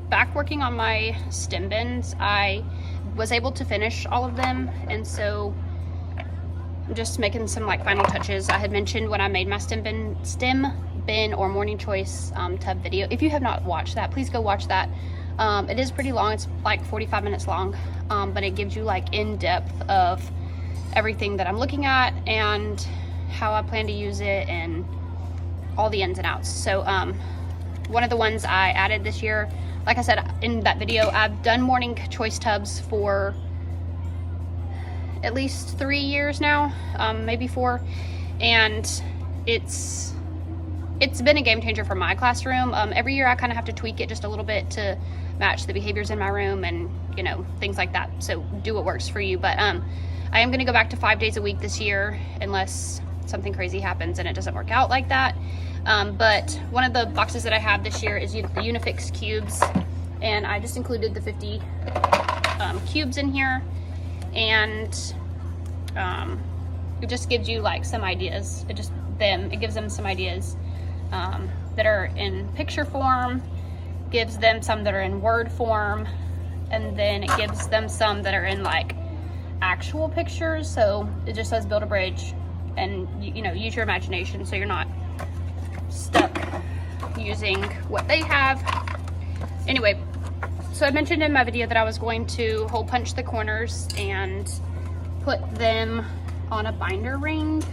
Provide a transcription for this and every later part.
back working on my stem bins. I was able to finish all of them, and so I'm just making some like final touches. I had mentioned when I made my stem bin or morning choice tub video. If you have not watched that, please go watch that. It is pretty long. It's like 45 minutes long, but it gives you like in-depth of everything that I'm looking at and how I plan to use it and all the ins and outs. So one of the ones I added this year, like I said in that video, I've done morning choice tubs for at least 3 years now, maybe 4, and it's been a game changer for my classroom. Every year I kind of have to tweak it just a little bit to match the behaviors in my room and, you know, things like that. So do what works for you. But I am going to go back to 5 days a week this year unless something crazy happens and it doesn't work out like that. But one of the boxes that I have this year is the Unifix cubes, and I just included the 50 cubes in here, and it just gives you like some ideas. It gives them some ideas that are in picture form, gives them some that are in word form, and then it gives them some that are in like actual pictures. So it just says build a bridge, and you know, use your imagination so you're not stuck using what they have. Anyway, so I mentioned in my video that I was going to hole punch the corners and put them on a binder ring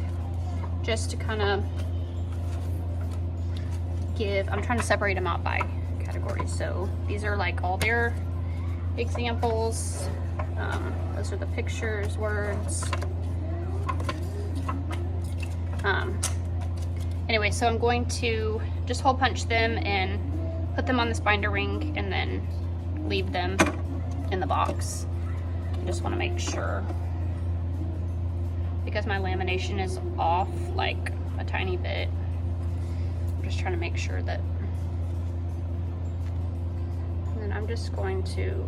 just to kind of I'm trying to separate them out by categories. So these are like all their examples. Those are the pictures, words. Anyway, so I'm going to just hole punch them and put them on this binder ring and then leave them in the box. I just want to make sure, because my lamination is off like a tiny bit. I'm just trying to make sure that, and then I'm just going to,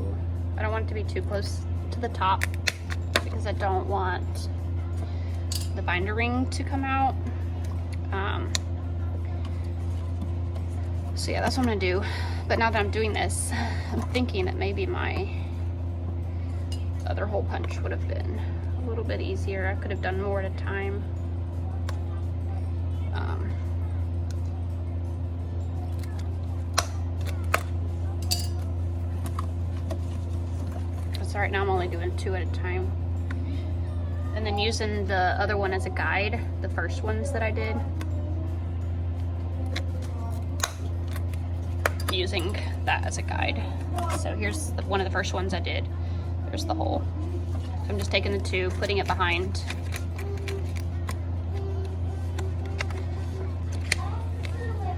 I don't want it to be too close to the top because I don't want the binder ring to come out. So yeah, that's what I'm gonna do. But now that I'm doing this, I'm thinking that maybe my other hole punch would have been a little bit easier. I could have done more at a time. So right now I'm only doing 2 at a time. And then using the other one as a guide, the first ones that I did. Using that as a guide. So here's one of the first ones I did. There's the hole. So I'm just taking the 2, putting it behind.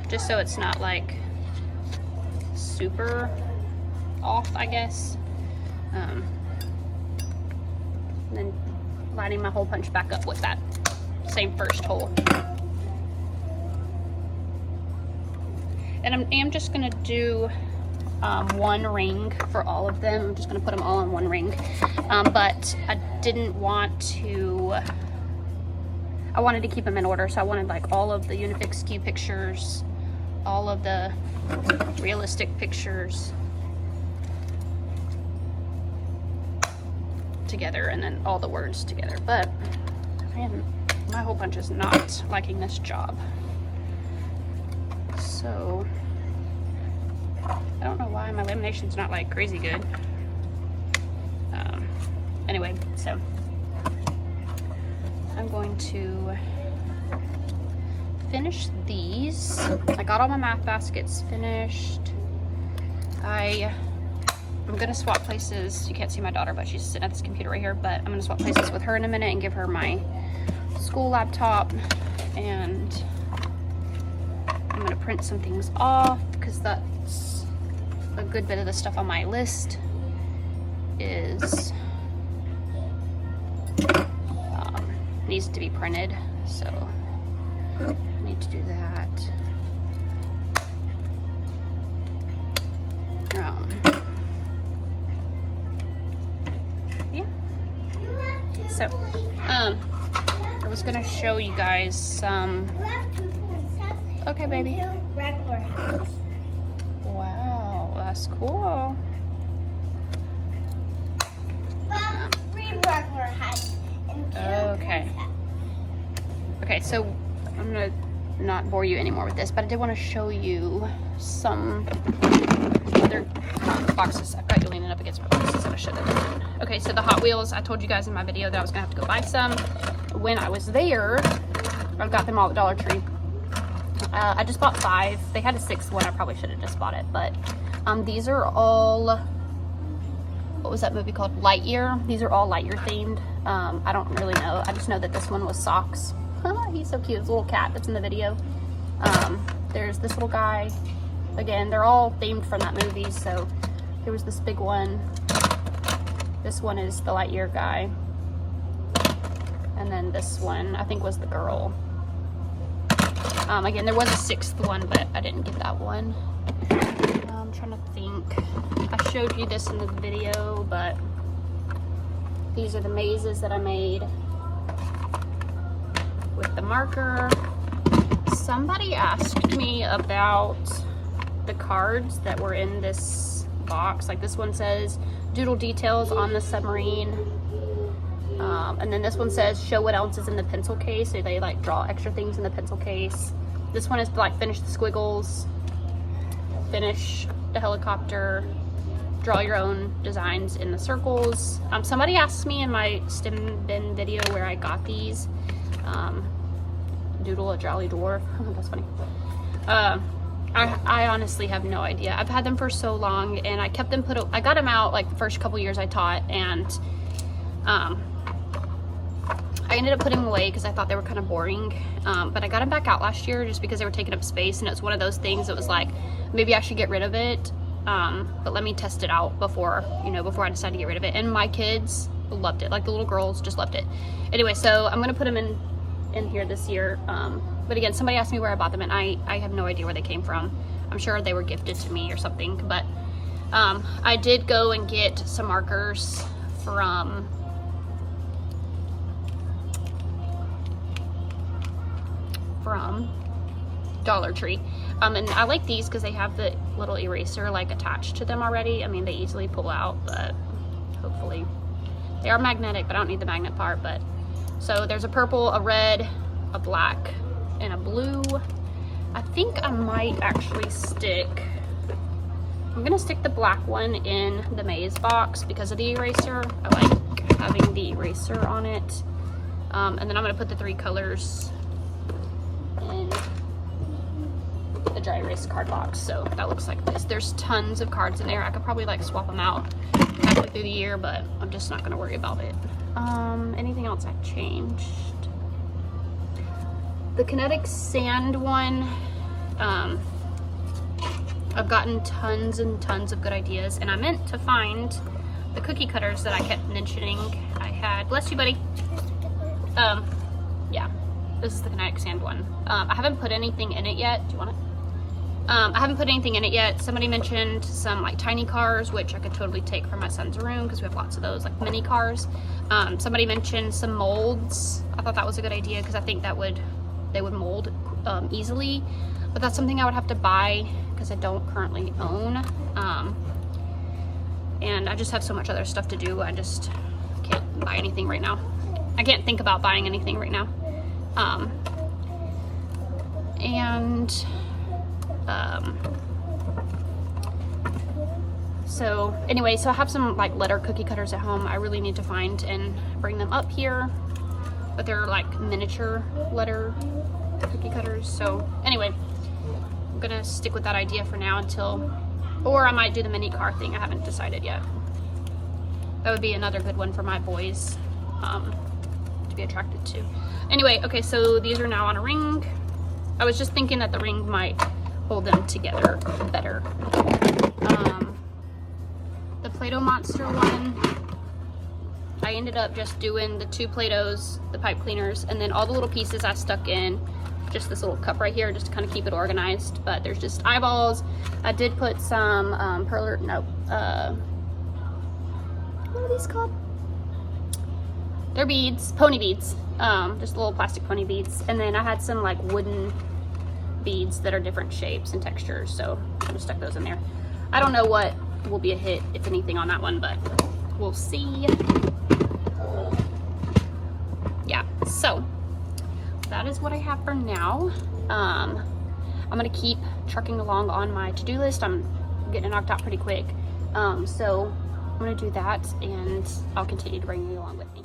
Just so it's not like super off, I guess. And then lining my hole punch back up with that same first hole. And I am just gonna do 1 ring for all of them. I'm just gonna put them all in 1 ring. But I didn't want to, I wanted to keep them in order. So I wanted like all of the Unifix cube pictures, all of the realistic pictures together, and then all the words together. But my hole punch is not liking this job. So I don't know why my lamination's not like crazy good. Anyway, so I'm going to finish these. I got all my math baskets finished. I'm gonna swap places. You can't see my daughter, but she's sitting at this computer right here. But I'm gonna swap places with her in a minute and give her my school laptop, and I'm gonna print some things off because that's a good bit of the stuff on my list is needs to be printed, so I need to do that. Yeah. So I was gonna show you guys some. Okay, baby. Wow, that's cool. Okay. Okay, so I'm gonna not bore you anymore with this, but I did want to show you some other boxes. I've got you leaning up against my boxes that I should have done. Okay, so the Hot Wheels, I told you guys in my video that I was gonna have to go buy some. When I was there, I got them all at Dollar Tree. I just bought 5. They had a 6th one. I probably should have just bought it, but these are all, what was that movie called? Lightyear. These are all Lightyear themed. I don't really know. I just know that this one was Socks. He's so cute. It's a little cat that's in the video. There's this little guy. Again, they're all themed from that movie. So there was this big one. This one is the Lightyear guy. And then this one, I think, was the girl. Again, there was a 6th one, but I didn't get that one. I'm trying to think. I showed you this in the video, but these are the mazes that I made with the marker. Somebody asked me about the cards that were in this box. Like this one says, doodle details on the submarine. And then this one says, show what else is in the pencil case. So they like draw extra things in the pencil case. This one is to like finish the squiggles, finish the helicopter, draw your own designs in the circles. Somebody asked me in my stem bin video where I got these. Doodle a jolly dwarf. That's funny. I honestly have no idea. I've had them for so long, and I kept them I got them out like the first couple years I taught, and I ended up putting them away because I thought they were kind of boring. But I got them back out last year just because they were taking up space, and it was one of those things that was like, maybe I should get rid of it. But let me test it out before I decide to get rid of it. And my kids loved it. Like the little girls just loved it. Anyway, so I'm gonna put them in here this year. But again, somebody asked me where I bought them, and I have no idea where they came from. I'm sure they were gifted to me or something. But I did go and get some markers from Dollar Tree. And I like these because they have the little eraser like attached to them already. I mean, they easily pull out, but hopefully they are magnetic, but I don't need the magnet part. But so there's a purple, a red, a black, and a blue. I think I might actually I'm gonna stick the black one in the maze box because of the eraser. I like having the eraser on it. And then I'm gonna put the 3 colors in the dry erase card box. So that looks like this. There's tons of cards in there. I could probably like swap them out halfway through the year, but I'm just not gonna worry about it. Anything else I changed? The kinetic sand one, I've gotten tons and tons of good ideas, and I meant to find the cookie cutters that I kept mentioning I had. Bless you, buddy. Yeah, this is the kinetic sand one. I haven't put anything in it yet. Do you want it? I haven't put anything in it yet. Somebody mentioned some like tiny cars, which I could totally take from my son's room because we have lots of those, like mini cars. Somebody mentioned some molds. I thought that was a good idea because I think they would mold easily, but that's something I would have to buy because I don't currently own. And I just have so much other stuff to do. I just can't buy anything right now. I can't think about buying anything right now. So anyway, so I have some like letter cookie cutters at home. I really need to find and bring them up here, but they're like miniature letter cookie cutters. So anyway, I'm gonna stick with that idea for now or I might do the mini car thing. I haven't decided yet. That would be another good one for my boys to be attracted to. Anyway, okay, so these are now on a ring. I was just thinking that the ring might hold them together better. The Play-Doh Monster one, I ended up just doing the 2 Play-Dohs, the pipe cleaners, and then all the little pieces I stuck in just this little cup right here just to kind of keep it organized. But there's just eyeballs. I did put some what are these called? They're beads, pony beads. Just little plastic pony beads. And then I had some like wooden beads that are different shapes and textures, so I just stuck those in there. I don't know what will be a hit, if anything, on that one, but we'll see. Yeah, so that is what I have for now. I'm gonna keep trucking along on my to-do list. I'm getting it knocked out pretty quick. So I'm gonna do that, and I'll continue to bring you along with me.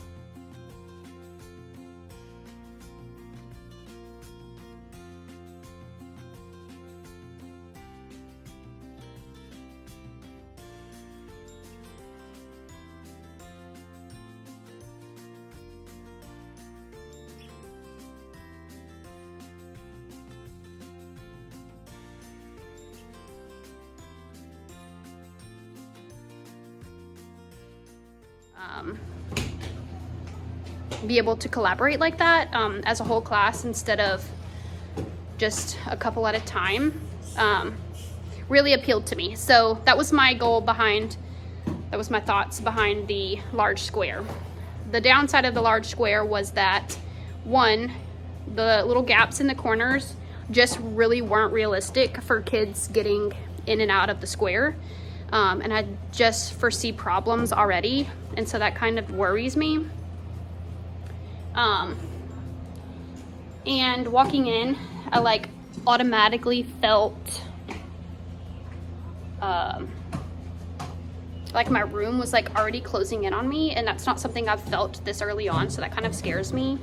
Be able to collaborate like that as a whole class instead of just a couple at a time really appealed to me. So that was my goal behind, that was my thoughts behind the large square. The downside of the large square was that, one, the little gaps in the corners just really weren't realistic for kids getting in and out of the square. And I just foresee problems already, and so that kind of worries me. And walking in, I like automatically felt like my room was like already closing in on me, and that's not something I've felt this early on, so that kind of scares me.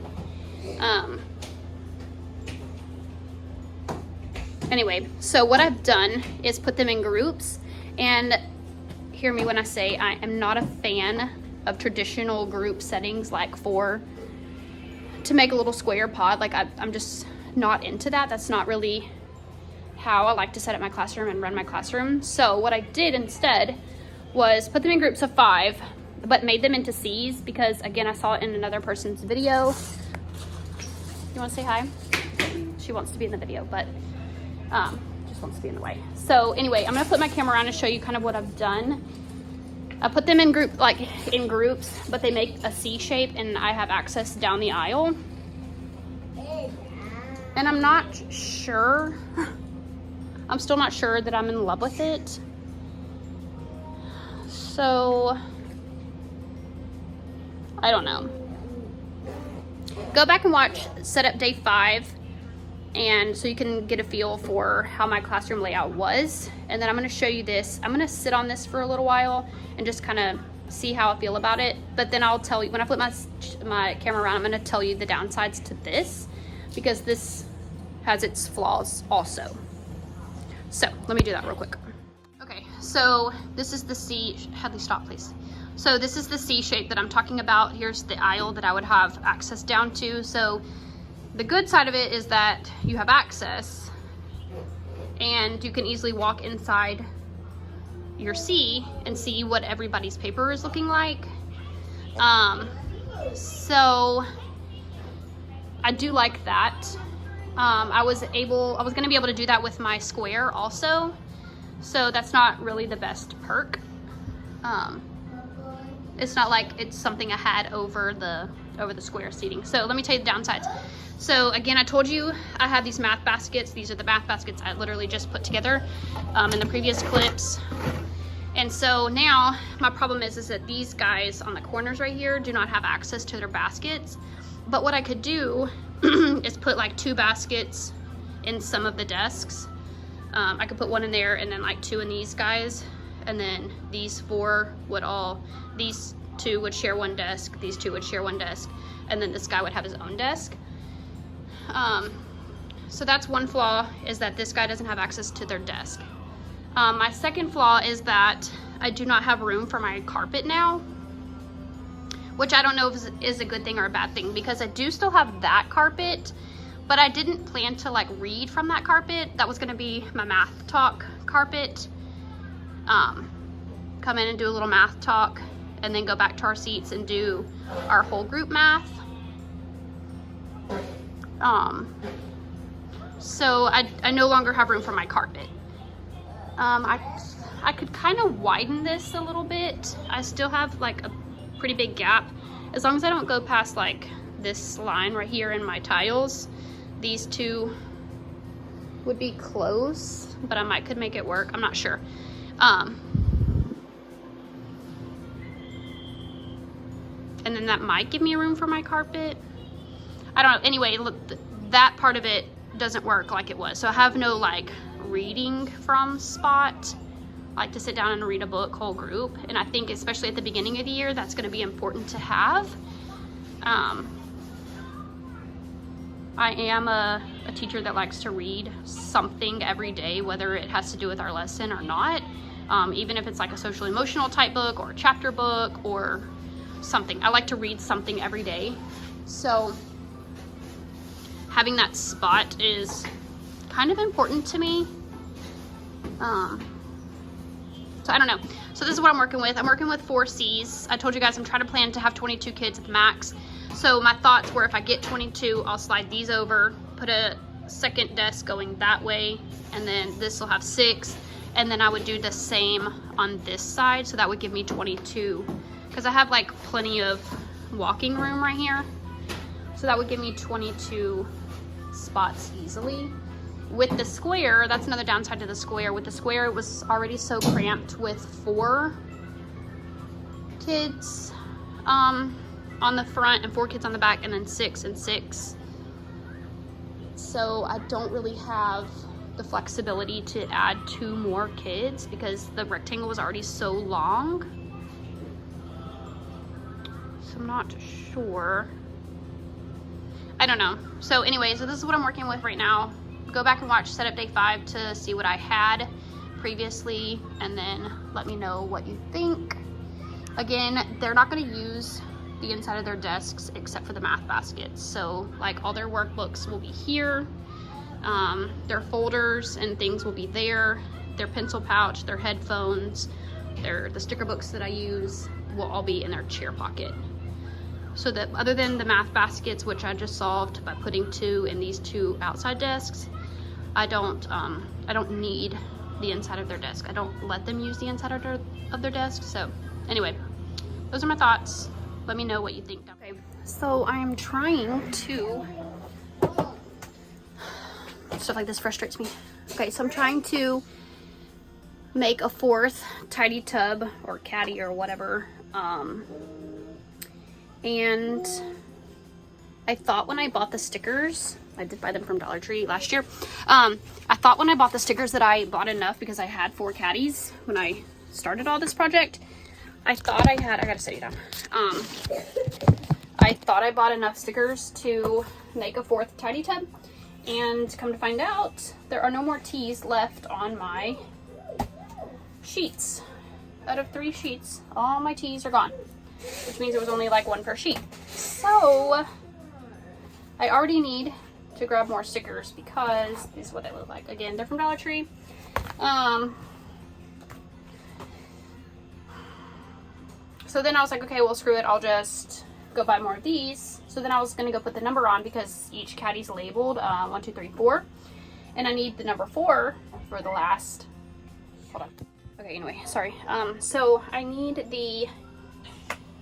Anyway, so what I've done is put them in groups, and hear me when I say I am not a fan of traditional group settings, like to make a little square pod. Like I'm just not into that. That's not really how I like to set up my classroom and run my classroom. So what I did instead was put them in groups of 5, but made them into C's, because again, I saw it in another person's video. You want to say hi? She wants to be in the video, but just wants to be in the way. So anyway, I'm gonna put my camera on and show you kind of what I've done. I put them in groups, but they make a C shape, and I have access down the aisle. And I'm not sure, I'm still not sure that I'm in love with it. So, I don't know. Go back and watch setup day 5, and so you can get a feel for how my classroom layout was. And then I'm going to show you this. I'm going to sit on this for a little while and just kind of see how I feel about it. But then I'll tell you, when I flip my camera around, I'm going to tell you the downsides to this, because this has its flaws also. So let me do that real quick. Okay, so this is the C, Hadley, stop please. So this is the C shape that I'm talking about. Here's the aisle that I would have access down to. So the good side of it is that you have access, and you can easily walk inside your C and see what everybody's paper is looking like. So I do like that. I was gonna be able to do that with my square also. So that's not really the best perk. It's not like it's something I had over the square seating. So let me tell you the downsides. So again, I told you I have these math baskets. These are the math baskets I literally just put together in the previous clips. And so now my problem is that these guys on the corners right here do not have access to their baskets. But what I could do is put like 2 baskets in some of the desks. I could put 1 in there, and then like 2 in these guys. And then these 4 would these 2 would share 1 desk, these 2 would share 1 desk, and then this guy would have his own desk. So that's one flaw, is that this guy doesn't have access to their desk. My second flaw is that I do not have room for my carpet now, which I don't know if is a good thing or a bad thing, because I do still have that carpet, but I didn't plan to like read from that carpet. That was gonna be my math talk carpet. Come in and do a little math talk, and then go back to our seats and do our whole group math. So I no longer have room for my carpet. I could kind of widen this a little bit. I still have like a pretty big gap, as long as I don't go past like this line right here in my tiles. These two would be close, but I could make it work. I'm not sure. And then that might give me room for my carpet. I don't know. Anyway, look, that part of it doesn't work like it was. So I have no like reading from spot, like to sit down and read a book whole group. And I think especially at the beginning of the year, that's going to be important to have. I am a teacher that likes to read something every day, whether it has to do with our lesson or not. Even if it's like a social emotional type book or a chapter book or something. I like to read something every day. So having that spot is kind of important to me. So I don't know. So this is what I'm working with. I'm working with 4 C's. I told you guys I'm trying to plan to have 22 kids at the max. So my thoughts were if I get 22, I'll slide these over, put a second desk going that way, and then this will have 6. And then I would do the same on this side. So that would give me 22. Because I have like plenty of walking room right here. So that would give me 22 spots easily. With the square, that's another downside to the square. With the square, it was already so cramped with 4 kids on the front and 4 kids on the back, and then 6 and 6. So I don't really have the flexibility to add 2 more kids because the rectangle was already so long. So I'm not sure. I don't know. So anyway, so this is what I'm working with right now. Go back and watch setup day 5 to see what I had previously, and then let me know what you think. Again, they're not going to use the inside of their desks except for the math baskets. So like all their workbooks will be here. Their folders and things will be there. Their pencil pouch, their headphones, the sticker books that I use will all be in their chair pocket. So that other than the math baskets, which I just solved by putting 2 in these 2 outside desks, I don't need the inside of their desk. I don't let them use the inside of their desk. So anyway, those are my thoughts. Let me know what you think. Okay, so I am trying to, stuff like this frustrates me. Okay, so I'm trying to make a 4th tidy tub or caddy or whatever. And I thought when I bought the stickers, I did buy them from Dollar Tree last year. I thought when I bought the stickers that I bought enough because I had 4 caddies when I started all this project. I thought I gotta set you down. I thought I bought enough stickers to make a 4th tidy tub, and come to find out, there are no more T's left on my sheets. Out of 3 sheets, all my T's are gone, which means it was only like 1 per sheet. So I already need to grab more stickers because this is what they look like. Again, they're from Dollar Tree. So then I was like, okay, well, screw it. I'll just go buy more of these. So then I was going to go put the number on because each caddy's labeled 1, 2, 3, 4. And I need the number 4 for the last. Hold on. Okay, anyway, sorry. So I need the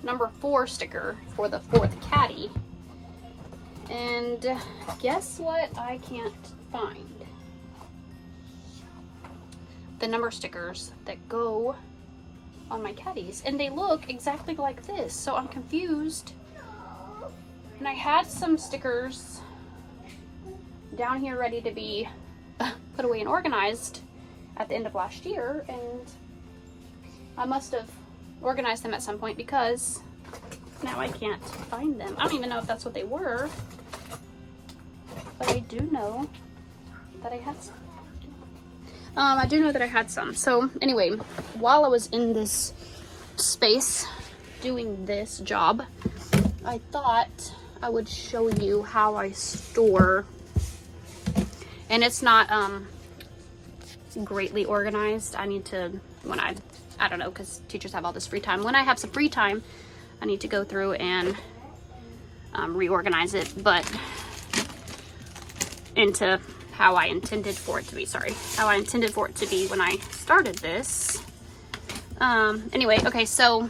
number 4 sticker for the 4th caddy. And guess what I can't find? The number stickers that go on my caddies, and they look exactly like this, so I'm confused. And I had some stickers down here ready to be put away and organized at the end of last year, and I must have organized them at some point because now I can't find them. I don't even know if that's what they were, but I do know that I had some. I do know that I had some. So anyway, while I was in this space doing this job, I thought I would show you how I store, and it's not greatly organized. I need to, when I don't know, because teachers have all this free time. When I have some free time, I need to go through and reorganize it, but into how I intended for it to be. How I intended for it to be when I started this. Anyway, okay, so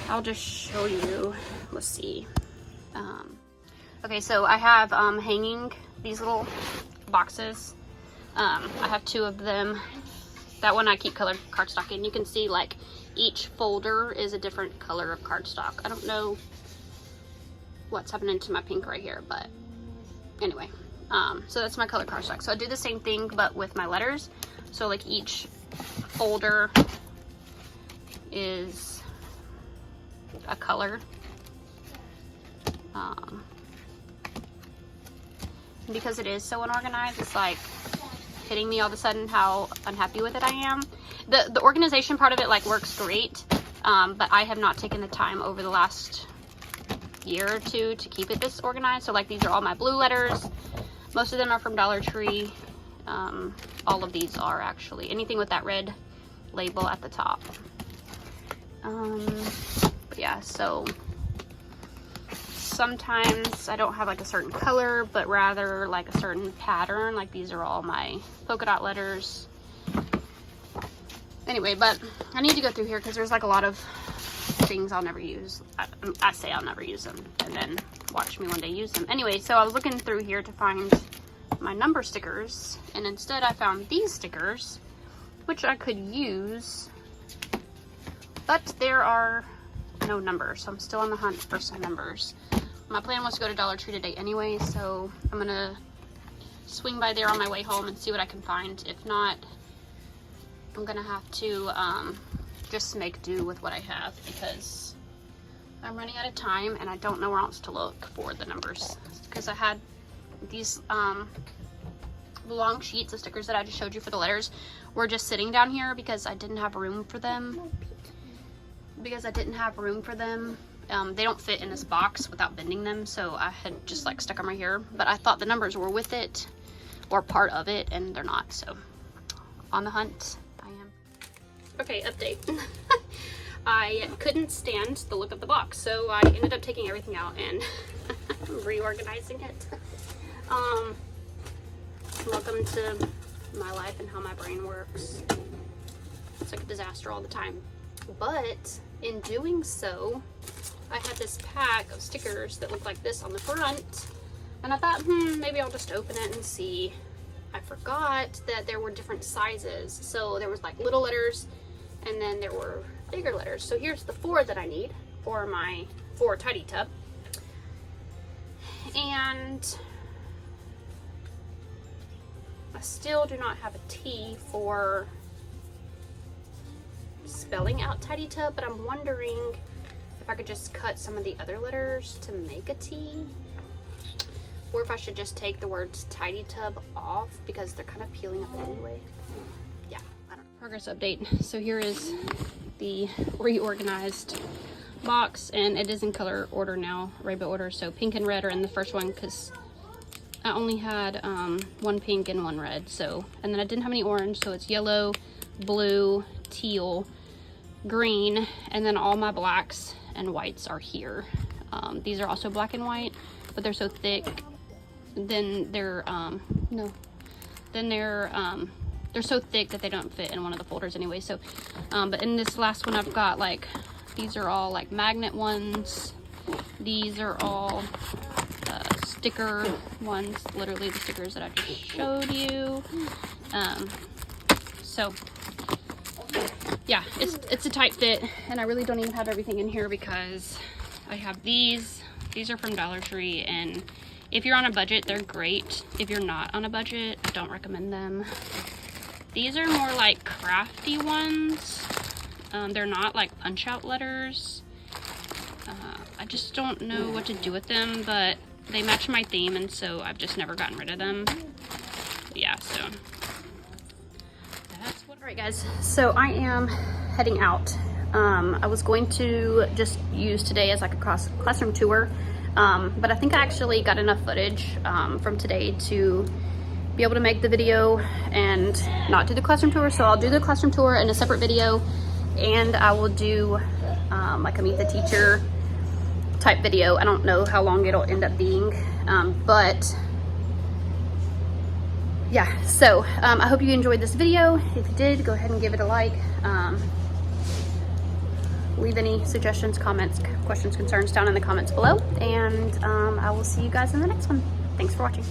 I'll just show you. Let's see. Okay, so I have hanging these little boxes. I have 2 of them. That one I keep colored cardstock in. You can see like each folder is a different color of cardstock. I don't know what's happening to my pink right here, but anyway. So that's my color cardstock. So I do the same thing, but with my letters. So like each folder is a color. Because it is so unorganized, it's like hitting me all of a sudden how unhappy with it I am. The organization part of it like works great, but I have not taken the time over the last year or 2 to keep it this organized. So like these are all my blue letters. Most of them are from Dollar Tree. All of these are actually. Anything with that red label at the top. But yeah, so sometimes I don't have like a certain color, but rather like a certain pattern. Like these are all my polka dot letters. Anyway, but I need to go through here because there's like a lot of things I'll never use. I say I'll never use them, and then watch me one day use them. Anyway, so I was looking through here to find my number stickers, and instead I found these stickers, which I could use, but there are no numbers, so I'm still on the hunt for some numbers. My plan was to go to Dollar Tree today anyway, so I'm gonna swing by there on my way home and see what I can find. If not, I'm gonna have to just make do with what I have, because I'm running out of time and I don't know where else to look for the numbers, because I had these long sheets of stickers that I just showed you for the letters were just sitting down here because I didn't have room for them. They don't fit in this box without bending them, so I had just like stuck them right here, but I thought the numbers were with it or part of it, and they're not. So on the hunt I am. Okay, update. I couldn't stand the look of the box, so I ended up taking everything out and reorganizing it. Welcome to my life and how my brain works. It's like a disaster all the time. But in doing so, I had this pack of stickers that look like this on the front, and I thought, maybe I'll just open it and see. I forgot that there were different sizes. So there was like little letters, and then there were bigger letters. So here's the 4 that I need for my 4 tidy tub. And I still do not have a T for spelling out tidy tub, but I'm wondering if I could just cut some of the other letters to make a T, or if I should just take the words tidy tub off because they're kind of peeling up anyway. Yeah, I don't know. Progress update. So here is the reorganized box, and it is in color order now, rainbow order. So pink and red are in the first one because I only had 1 pink and 1 red. So, and then I didn't have any orange, so it's yellow, blue, teal, green, and then all my blacks and whites are here. These are also black and white, but they're so thick. Then they're they're so thick that they don't fit in one of the folders anyway. So, but in this last one, I've got like, these are all like magnet ones. These are all sticker ones, literally the stickers that I just showed you. So yeah, it's a tight fit, and I really don't even have everything in here because I have these are from Dollar Tree, and if you're on a budget, they're great. If you're not on a budget, don't recommend them. These are more like crafty ones. They're not like punch out letters. I just don't know what to do with them, but they match my theme, and so I've just never gotten rid of them. Yeah, so that's what. All right, guys, so I am heading out. I was going to just use today as like a classroom tour, but I think I actually got enough footage from today to be able to make the video and not do the classroom tour. So I'll do the classroom tour in a separate video, and I will do like a meet the teacher type video. I don't know how long it'll end up being, but yeah, so I hope you enjoyed this video. If you did, go ahead and give it a like. Leave any suggestions, comments, questions, concerns down in the comments below, and I will see you guys in the next one. Thanks for watching.